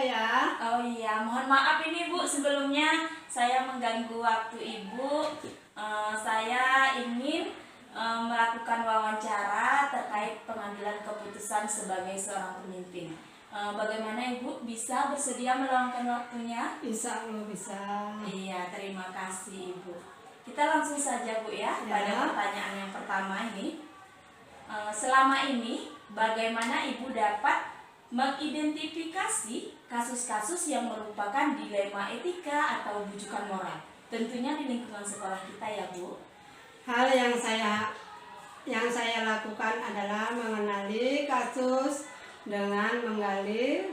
ya. Oh iya, mohon maaf ini Bu, sebelumnya saya mengganggu waktu Ibu. Saya ingin melakukan wawancara terkait pengambilan keputusan sebagai seorang pemimpin. Bagaimana Ibu bisa bersedia meluangkan waktunya? Insya Allah bisa. Iya, terima kasih Ibu. Kita langsung saja Bu ya, pada pertanyaan yang pertama ini. Selama ini bagaimana Ibu dapat mengidentifikasi kasus-kasus yang merupakan dilema etika atau bujukan moral? Tentunya di lingkungan sekolah kita ya Bu. Hal yang saya lakukan adalah mengenali kasus dengan menggali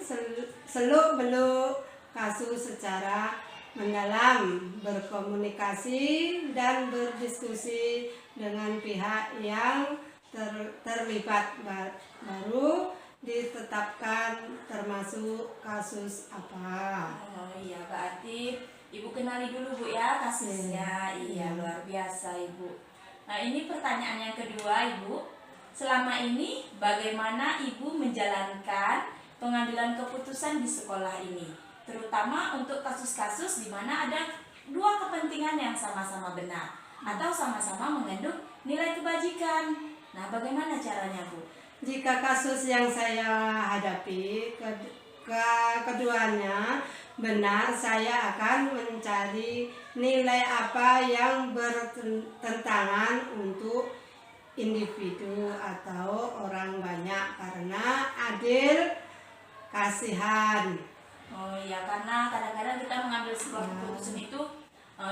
seluk-beluk kasus secara mendalam, berkomunikasi dan berdiskusi dengan pihak yang terlibat, baru ditetapkan termasuk kasus apa. Oh iya, berarti Ibu kenali dulu Bu ya kasusnya. Iya, luar biasa Ibu. Nah, ini pertanyaan yang kedua Ibu. Selama ini bagaimana Ibu menjalankan pengambilan keputusan di sekolah ini? Terutama untuk kasus-kasus di mana ada dua kepentingan yang sama-sama benar atau sama-sama mengandung nilai kebajikan. Nah, bagaimana caranya Bu? Jika kasus yang saya hadapi keduanya benar, saya akan mencari nilai apa yang bertentangan untuk individu atau orang banyak karena adil, kasihan. Oh iya, karena kadang-kadang kita mengambil sebuah keputusan itu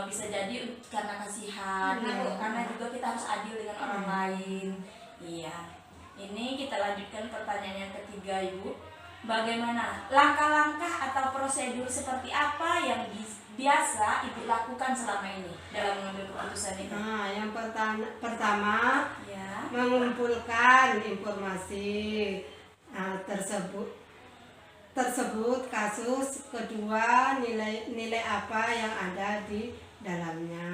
bisa jadi karena kasihan, karena juga kita harus adil dengan orang lain. Iya. Ini kita lanjutkan pertanyaan yang ketiga Ibu. Bagaimana langkah-langkah atau prosedur seperti apa yang biasa Ibu lakukan selama ini dalam mengambil keputusan itu? Nah, yang pertama Ya. mengumpulkan informasi tersebut kasus, kedua nilai apa yang ada di dalamnya,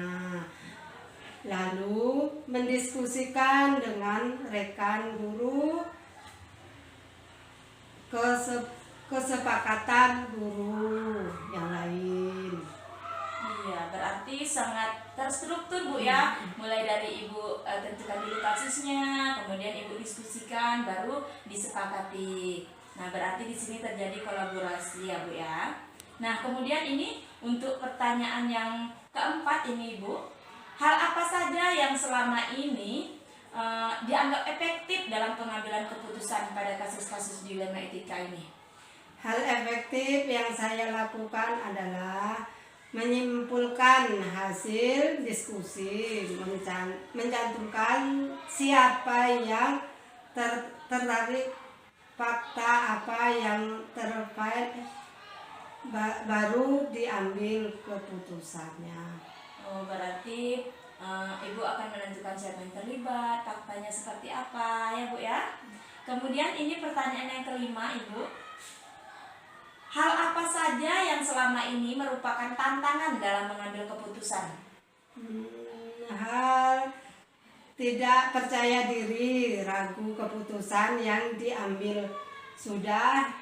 lalu mendiskusikan dengan rekan guru, kesepakatan guru yang lain. Iya, berarti sangat terstruktur Bu ya. Mulai dari Ibu tentukan dulu kasusnya, kemudian Ibu diskusikan, baru disepakati. Nah, berarti di sini terjadi kolaborasi ya Bu ya. Nah, kemudian ini untuk pertanyaan yang keempat ini Bu. Hal apa saja yang selama ini dianggap efektif dalam pengambilan keputusan pada kasus-kasus dilema etika ini? Hal efektif yang saya lakukan adalah menyimpulkan hasil diskusi, mencantumkan siapa yang tertarik, fakta apa yang terkait, baru diambil keputusannya. Oh, berarti Ibu akan menentukan siapa yang terlibat, faktanya seperti apa ya Bu ya. Kemudian ini pertanyaan yang kelima Ibu. Hal apa saja yang selama ini merupakan tantangan dalam mengambil keputusan? Hal tidak percaya diri, ragu keputusan yang diambil sudah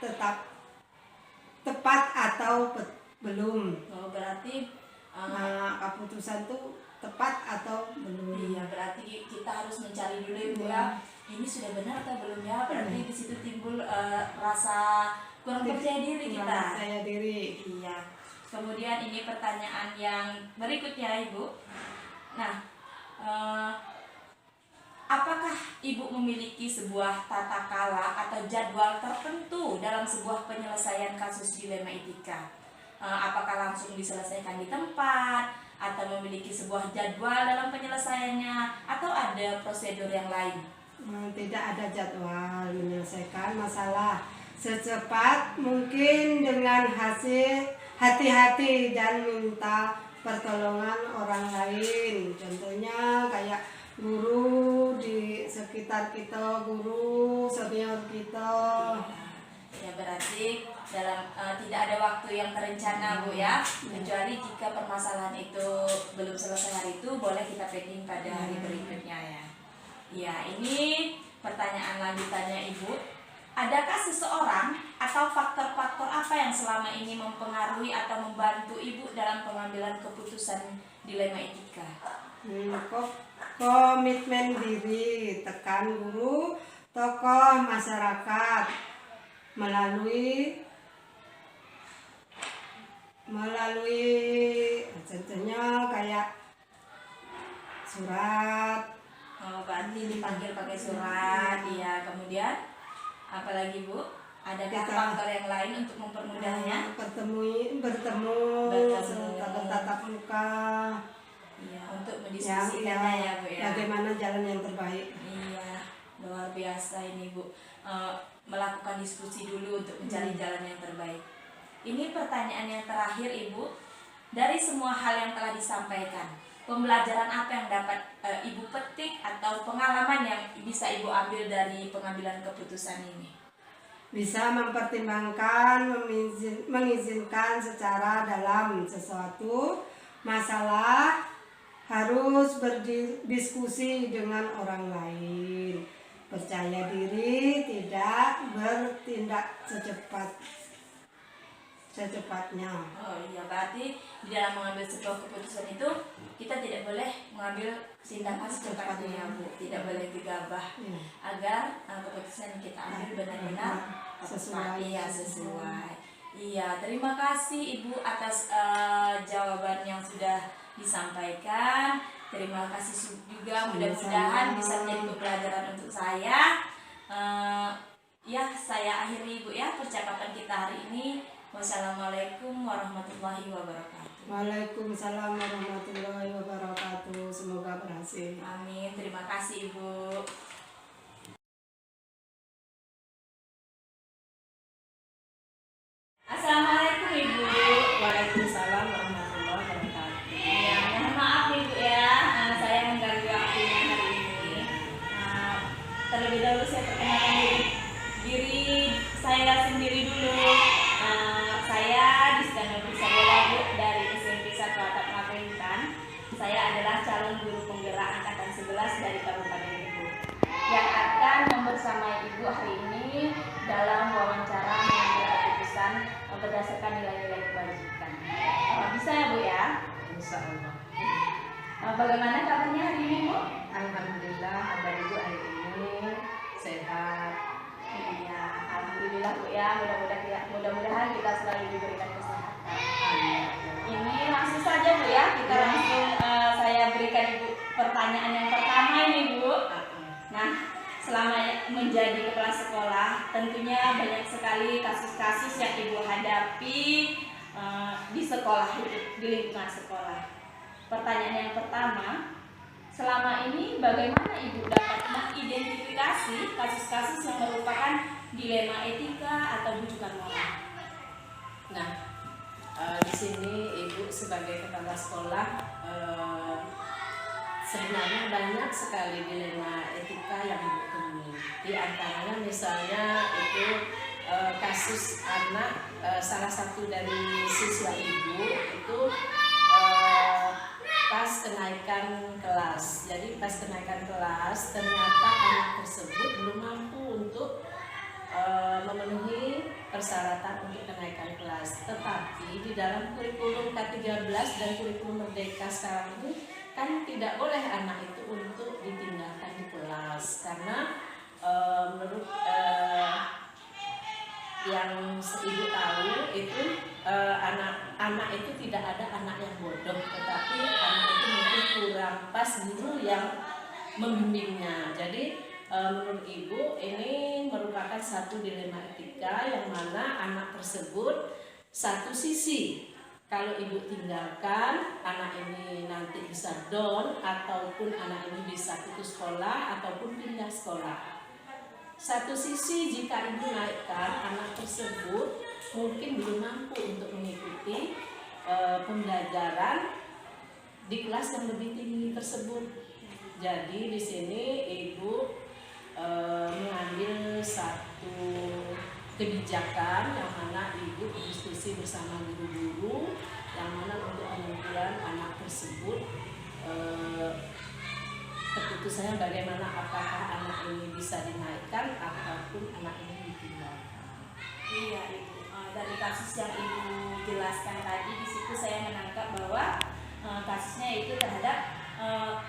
tepat atau belum. Oh, berarti keputusan itu tepat atau belum. Iya, berarti kita harus mencari dulu Ibu ya. Ini sudah benar atau belum ya? Berarti di situ timbul rasa kurang percaya diri kita. Kurang percaya diri. Iya. Kemudian ini pertanyaan yang berikutnya Ibu. Nah, apakah Ibu memiliki sebuah tata kala atau jadwal tertentu dalam sebuah penyelesaian kasus dilema etika? Apakah langsung diselesaikan di tempat atau memiliki sebuah jadwal dalam penyelesaiannya atau ada prosedur yang lain? Tidak ada jadwal menyelesaikan masalah, secepat mungkin dengan hasil hati-hati dan minta pertolongan orang lain. Contohnya kayak guru di sekitar kita, guru senior kita. Ya, berarti dalam tidak ada waktu yang terencana Bu ya, kecuali jika permasalahan itu belum selesai hari itu, boleh kita pending pada hari berikutnya ya. Ya, ini pertanyaan lanjutannya Ibu. Adakah seseorang atau faktor-faktor apa yang yang selama ini mempengaruhi atau membantu Ibu dalam pengambilan keputusan dilema etika? Komitmen diri, tekan guru, tokoh masyarakat melalui contohnya kayak surat. Berarti dipanggil pakai surat, ya. Kemudian apalagi Bu? Adakah faktor yang lain untuk mempermudahnya? Bertemu tatap muka. Iya, untuk mendiskusikannya ya Bu ya. Bagaimana jalan yang terbaik? Iya, luar biasa ini Bu. Melakukan diskusi dulu untuk mencari jalan yang terbaik. Ini pertanyaan yang terakhir Ibu. Dari semua hal yang telah disampaikan, pembelajaran apa yang dapat Ibu petik atau pengalaman yang bisa Ibu ambil dari pengambilan keputusan ini? Bisa mempertimbangkan, mengizinkan secara dalam sesuatu masalah, harus berdiskusi dengan orang lain, percaya diri, tidak bertindak secepatnya. Oh iya, berarti di dalam mengambil sebuah keputusan itu kita tidak boleh mengambil tindakan secepatnya ya Bu, tidak boleh gegabah, agar keputusan yang kita ambil benar-benar sesuai. Iya, terima kasih Ibu atas jawaban yang sudah disampaikan. Terima kasih juga, mudah-mudahan bisa menjadi pembelajaran untuk saya. Ya, saya akhiri Ibu ya percakapan kita hari ini. Wassalamualaikum warahmatullahi wabarakatuh. Waalaikumsalam warahmatullahi wabarakatuh. Semoga berhasil. Amin. Terima kasih Ibu. Assalamualaikum Ibu. Waalaikumsalam warahmatullahi wabarakatuh. Ya, mohon maaf Ibu ya, saya mengganggu waktunya hari ini. Terlebih dahulu saya perkenalkan diri saya sendiri dulu. Saya Disdana Prisabela Bu dari SMP 1 Atap Magetan. Saya adalah calon guru penggerak angkatan 11 dari Kabupaten Ibu yang akan membersamai Ibu hari ini dalam wawancara mengambil keputusan berdasarkan nilai-nilai kebajikan. Bisa ya Bu ya? Insya Allah. Bagaimana kabarnya hari ini Bu? Alhamdulillah kabar Ibu hari ini sehat. Iya, alhamdulillah Bu ya. Mudah-mudahan kita selalu diberikan kesehatan. Ini langsung saja Bu ya. Kita langsung saya berikan Ibu pertanyaan yang pertama ini Bu. Nah, selama menjadi kepala sekolah, tentunya banyak sekali kasus-kasus yang Ibu hadapi di sekolah, di lingkungan sekolah. Pertanyaan yang pertama, selama ini bagaimana Ibu dapat mengidentifikasi kasus-kasus yang merupakan dilema etika atau bujukan moral? Nah, di sini Ibu sebagai kepala sekolah sebenarnya banyak sekali dilema etika yang Ibu temui. Di antaranya misalnya itu kasus anak salah satu dari siswa Ibu itu pas kenaikan kelas. Jadi pas kenaikan kelas ternyata anak tersebut belum mampu untuk memenuhi persyaratan untuk kenaikan kelas. Tetapi di dalam kurikulum K13 dan kurikulum Merdeka sekarang ini kan tidak boleh anak itu untuk ditinggalkan di kelas karena menurut yang Ibu tahu itu anak itu tidak ada anak yang bodoh, tetapi anak itu mungkin kurang pas guru yang membimbingnya. Jadi menurut Ibu ini merupakan satu dilema etika yang mana anak tersebut satu sisi kalau Ibu tinggalkan anak ini nanti bisa down ataupun anak ini bisa putus sekolah ataupun pindah sekolah. Satu sisi jika Ibu naikkan anak tersebut mungkin belum mampu untuk mengikuti pembelajaran di kelas yang lebih tinggi tersebut. Jadi di sini Ibu mengambil satu kebijakan yang mana Ibu berdiskusi bersama guru-guru yang mana untuk pengumpulan anak tersebut keputusannya bagaimana, apakah anak ini bisa dinaikkan ataupun anak ini ditinggalkan. Iya Ibu, dari kasus yang Ibu jelaskan tadi, di situ saya menangkap bahwa kasusnya itu terhadap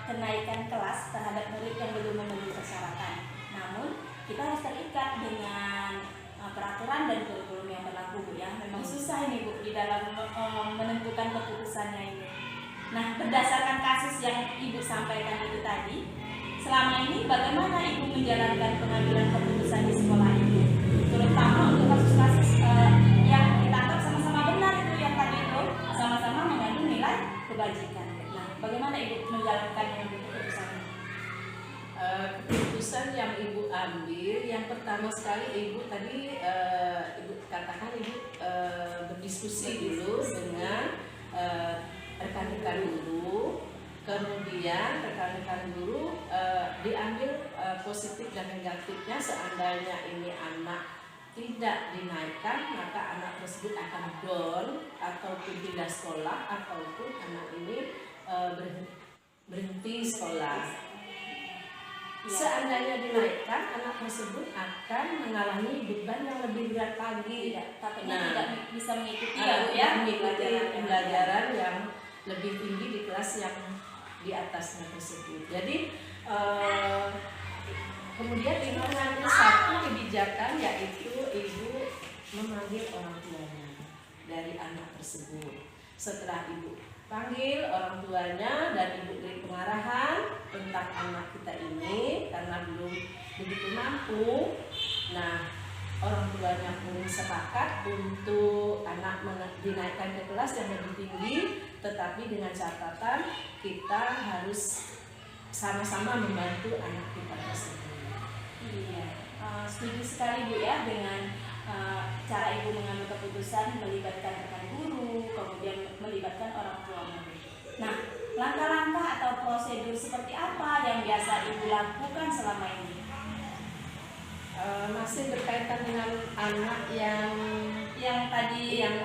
kenaikan kelas terhadap murid yang belum memenuhi persyaratan. Namun kita harus terikat dengan peraturan dan kurikulum yang berlaku, Bu ya. Memang susah ini, Bu, di dalam menentukan keputusannya ini. Nah, berdasarkan kasus yang Ibu sampaikan itu tadi, selama ini bagaimana Ibu menjalankan pengambilan keputusan di sekolah ini? Terutama untuk kasus-kasus yang ditangkap sama-sama benar itu, yang tadi itu sama-sama mengandung nilai kebajikan. Nah, bagaimana Ibu menjalankan yang keputusan ini? Keputusan yang Ibu ambil, yang pertama sekali Ibu tadi Ibu katakan Ibu berdiskusi dulu dengan rekan-rekan guru, kemudian rekan-rekan guru diambil positif dan negatifnya. Seandainya ini anak tidak dinaikkan, maka anak tersebut akan down ataupun pindah sekolah, ataupun anak ini berhenti sekolah. Seandainya dinaikkan, anak tersebut akan mengalami beban yang lebih berat lagi. Takutnya tidak bisa mengikuti ya, Bu ya, mengikuti pembelajaran yang lebih tinggi di kelas yang di atasnya tersebut. Jadi kemudian Ibu mengambil satu kebijakan, yaitu Ibu memanggil orang tuanya dari anak tersebut. Setelah Ibu panggil orang tuanya dan Ibu beri pengarahan tentang anak kita ini karena belum begitu mampu. Nah, orang tuanya pun sepakat untuk anak dinaikkan ke kelas yang lebih tinggi, tetapi dengan catatan kita harus sama-sama membantu anak kita tersebut. Iya, setuju sekali, Bu ya, dengan cara Ibu mengambil keputusan melibatkan rekan guru, kemudian melibatkan orang tua murid. Nah, langkah-langkah atau prosedur seperti apa yang biasa Ibu lakukan selama ini? Masih berkaitan dengan anak yang tadi yang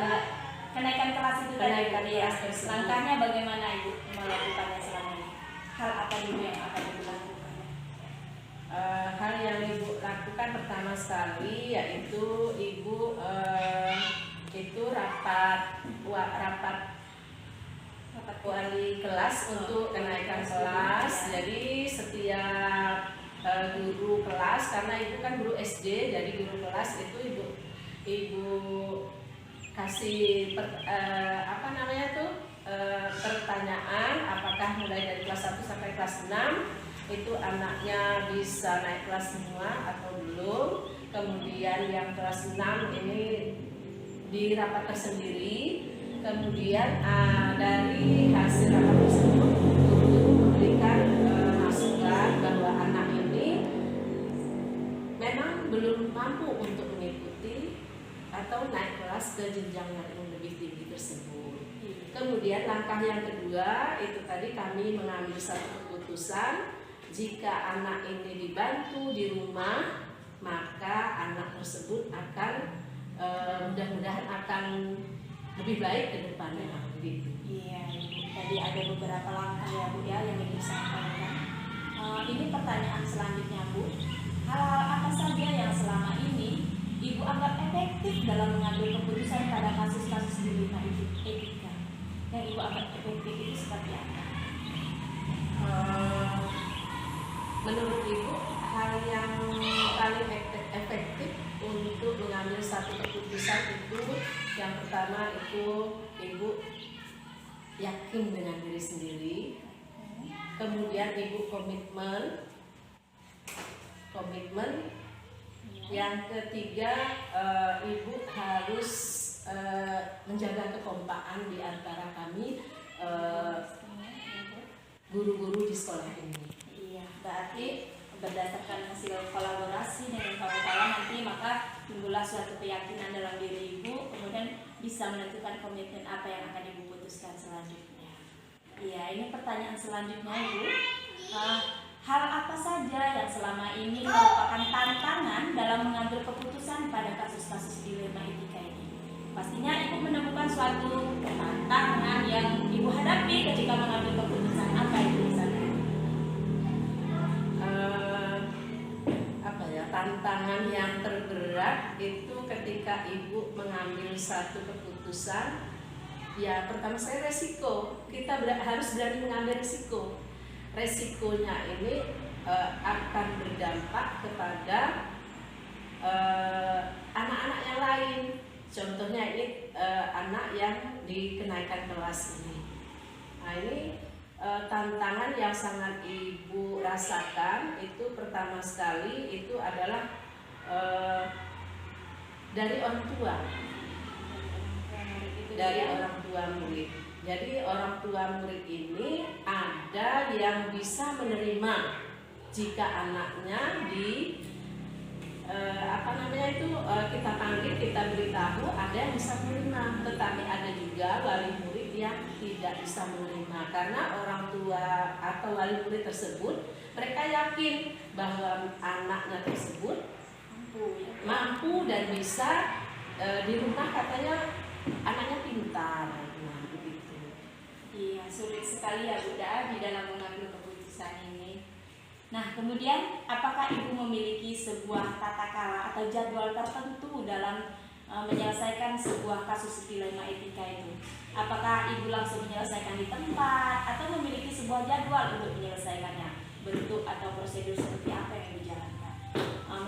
kenaikan kelas itu kenaikan tadi, ya. kelas tersebut. Langkahnya bagaimana Ibu melakukannya selama ini? Hal apa dulu yang akan Ibu lakukan? Hal yang Ibu lakukan pertama sekali yaitu Ibu itu rapat wali kelas untuk kenaikan kelas. Jadi setiap guru kelas, karena Ibu kan guru SD, jadi guru kelas itu Ibu kasih pertanyaan apakah mulai dari kelas 1 sampai kelas 6 itu anaknya bisa naik kelas semua atau belum. Kemudian yang kelas 6 ini dirapatkan sendiri. Kemudian dari hasil rapat tersebut guru memberikan masukan bahwa anak ini memang belum mampu untuk mengikuti atau naik kelas ke jenjang yang lebih tinggi tersebut. Kemudian langkah yang kedua itu tadi kami mengambil satu keputusan, jika anak ini dibantu di rumah, maka anak tersebut akan mudah-mudahan akan lebih baik ke depannya, begitu. Iya, Ibu. Tadi ada beberapa langkah ya, Bu ya, yang Ibu sampaikan. Ini pertanyaan selanjutnya, Bu. Hal-hal apa saja yang selama ini Ibu anggap efektif dalam mengambil keputusan pada kasus-kasus dilema etika? Yang Ibu anggap efektif itu seperti apa? Menurut Ibu, hal yang paling efektif untuk mengambil satu keputusan itu, yang pertama itu Ibu yakin dengan diri sendiri. Kemudian Ibu komitmen. Yang ketiga, Ibu harus menjaga kekompakan di antara kami guru-guru di sekolah ini. Iya, berarti berdasarkan hasil kolaborasi dengan kawan-kawan nanti, maka timbullah suatu keyakinan dalam diri Ibu, kemudian bisa menentukan komitmen apa yang akan Ibu putuskan selanjutnya. Iya, ini pertanyaan selanjutnya, Ibu. Hal apa saja yang selama ini merupakan tantangan dalam mengambil keputusan pada kasus-kasus dilema etika ini? Pastinya Ibu menemukan suatu tantangan yang Ibu hadapi ketika mengambil keputusan. Apa itu misalnya? Tantangan yang terberat itu ketika ketika ibu mengambil satu keputusan, ya pertama saya resiko. Kita harus berani mengambil resiko. Resikonya ini akan berdampak kepada anak-anak yang lain. Contohnya ini anak yang di kenaikan kelas ini. Nah ini tantangan yang sangat ibu rasakan itu pertama sekali itu adalah dari orang tua. Dari orang tua murid. Jadi orang tua murid ini ada yang bisa menerima jika anaknya kita panggil, kita beritahu, ada yang bisa menerima, tetapi ada juga wali murid yang tidak bisa menerima karena orang tua atau wali murid tersebut mereka yakin bahwa anaknya tersebut mampu dan bisa, di rumah katanya anaknya pintar. Nah, begitu. Iya, sulit sekali ya Bunda di dalam mengambil keputusan ini. Nah, kemudian apakah Ibu memiliki sebuah tata cara atau jadwal tertentu dalam menyelesaikan sebuah kasus dilema etika itu? Apakah Ibu langsung menyelesaikan di tempat atau memiliki sebuah jadwal untuk menyelesaikannya? Bentuk atau prosedur seperti apa yang dijalankan?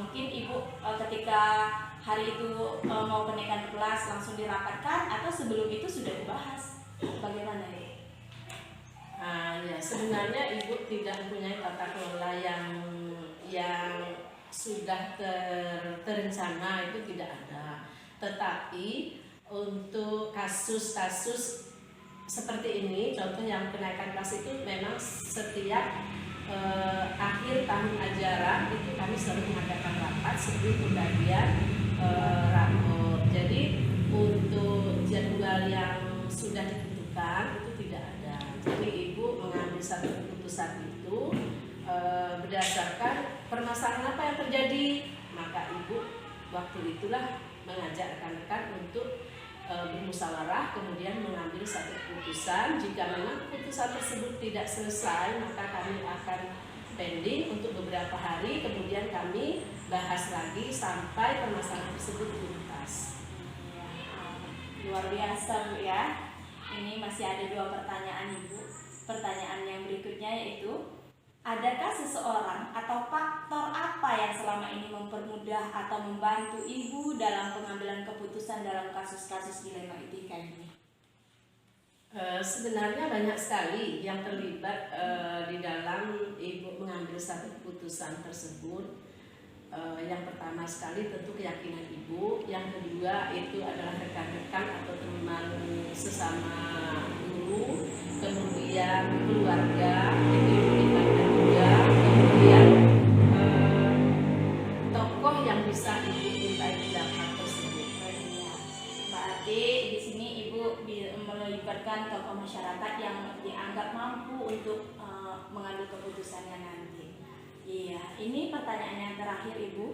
Mungkin Ibu ketika hari itu mau kenaikan kelas langsung dirapatkan atau sebelum itu sudah dibahas? Bagaimana ya? Ya sebenarnya ibu tidak mempunyai tata kelola yang sudah terencana, itu tidak ada. Tetapi untuk kasus-kasus seperti ini, contoh yang kenaikan kelas itu memang setiap akhir tahun ajaran itu kami selalu mengadakan rapat sebelum pembagian rapor. Jadi untuk jadwal yang sudah ditentukan itu tidak ada. Jadi ibu mengambil satu keputusan itu berdasarkan permasalahan apa yang terjadi, maka ibu waktu itulah mengajak rekan-rekan untuk bermusyawarah, kemudian mengambil satu keputusan. Jika memang keputusan tersebut tidak selesai, maka kami akan pending untuk beberapa hari, kemudian kami bahas lagi sampai permasalahan tersebut tuntas. Ya, luar biasa Bu ya. Ini masih ada 2 pertanyaan Ibu. Pertanyaan yang berikutnya yaitu, adakah seseorang atau faktor apa yang selama ini mempermudah atau membantu Ibu dalam pengambilan keputusan dalam kasus-kasus dilema etika ini? Sebenarnya banyak sekali yang terlibat di dalam ibu mengambil satu keputusan tersebut. Yang pertama sekali tentu keyakinan ibu, yang kedua itu adalah rekan-rekan atau teman sesama guru, kemudian keluarga, itu dilibatkan juga, kemudian tokoh yang bisa ibu mintai pendapat tersebut. Berarti di sini Ibu melibatkan tokoh masyarakat yang dianggap mampu untuk mengambil keputusannya nanti. Iya, ini pertanyaan yang terakhir Ibu.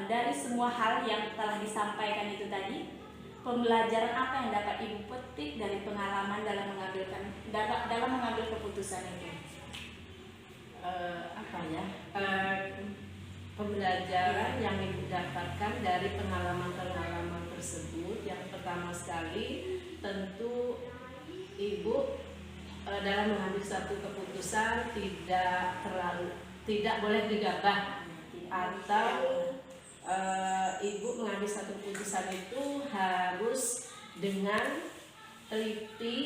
Dari semua hal yang telah disampaikan itu tadi, pembelajaran apa yang dapat Ibu petik dari pengalaman dalam mengambil keputusan itu? Pembelajaran yang ibu dapatkan dari pengalaman-pengalaman tersebut, yang pertama sekali tentu ibu dalam mengambil satu keputusan tidak boleh gegabah, atau ibu mengambil satu keputusan itu harus dengan teliti,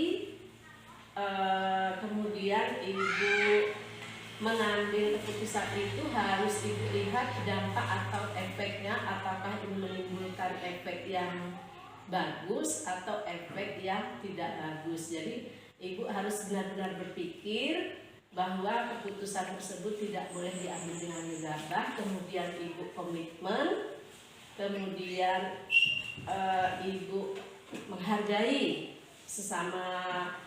kemudian ibu mengambil keputusan itu harus ibu lihat dampak atau efeknya, apakah ini menimbulkan efek yang bagus atau efek yang tidak bagus. Jadi ibu harus benar-benar berpikir bahwa keputusan tersebut tidak boleh diambil dengan gegabah, kemudian ibu komitmen, kemudian ibu menghargai sesama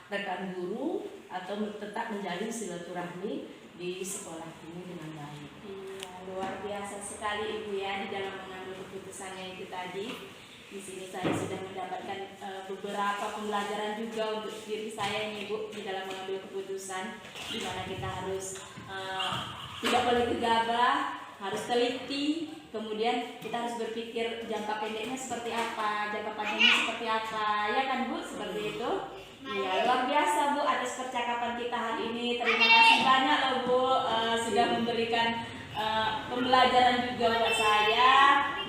rekan guru atau tetap menjalin silaturahmi di sekolah ini dengan baik. Iya, luar biasa sekali Ibu ya di dalam mengambil keputusannya itu tadi. Di sini saya sudah mendapatkan beberapa pembelajaran juga untuk diri saya nih Bu di dalam mengambil keputusan, di mana kita harus tidak boleh gegabah, harus teliti, kemudian kita harus berpikir jangka pendeknya seperti apa, jangka panjangnya seperti apa, ya kan Bu, seperti itu. Iya, luar biasa Bu atas percakapan kita hari ini. Terima kasih banyak loh Bu, sudah memberikan pembelajaran juga buat saya.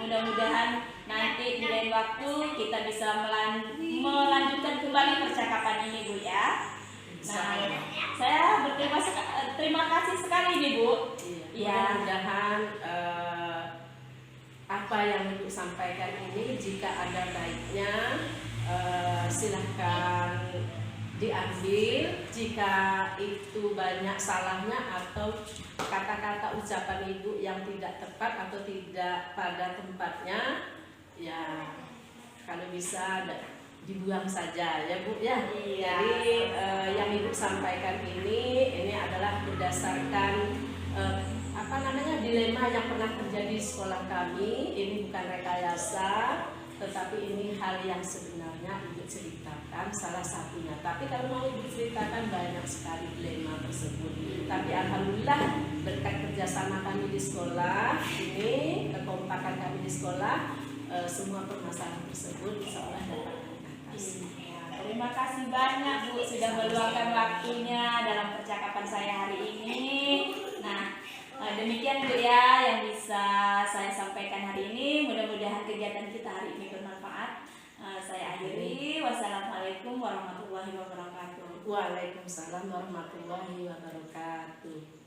Mudah-mudahan nanti di lain waktu kita bisa melanjutkan kembali percakapan ini Bu ya. Nah, saya terima kasih sekali nih Bu. Iya. Mudah-mudahan apa yang Ibu sampaikan ini jika ada baiknya silahkan diambil, jika itu banyak salahnya atau kata-kata ucapan Ibu yang tidak tepat atau tidak pada tempatnya, ya kalau bisa dibuang saja ya Bu ya. Iya. Jadi yang Ibu sampaikan ini adalah berdasarkan dilema yang pernah terjadi di sekolah kami. Ini bukan rekayasa, tetapi ini hal yang sebenarnya Ibu ceritakan salah satunya. Tapi kalau mau Ibu ceritakan banyak sekali dilema tersebut. Tapi alhamdulillah berkat kerjasama kami di sekolah ini, kekompakan kami di sekolah, semua permasalahan tersebut insya Allah dapat diatasi. Terima kasih banyak Bu sudah meluangkan waktunya dalam percakapan saya hari ini. Nah, demikian Bu ya yang bisa saya sampaikan hari ini. Mudah-mudahan kegiatan kita hari ini bermanfaat. Saya akhiri. Wassalamualaikum warahmatullahi wabarakatuh. Waalaikumsalam warahmatullahi wabarakatuh.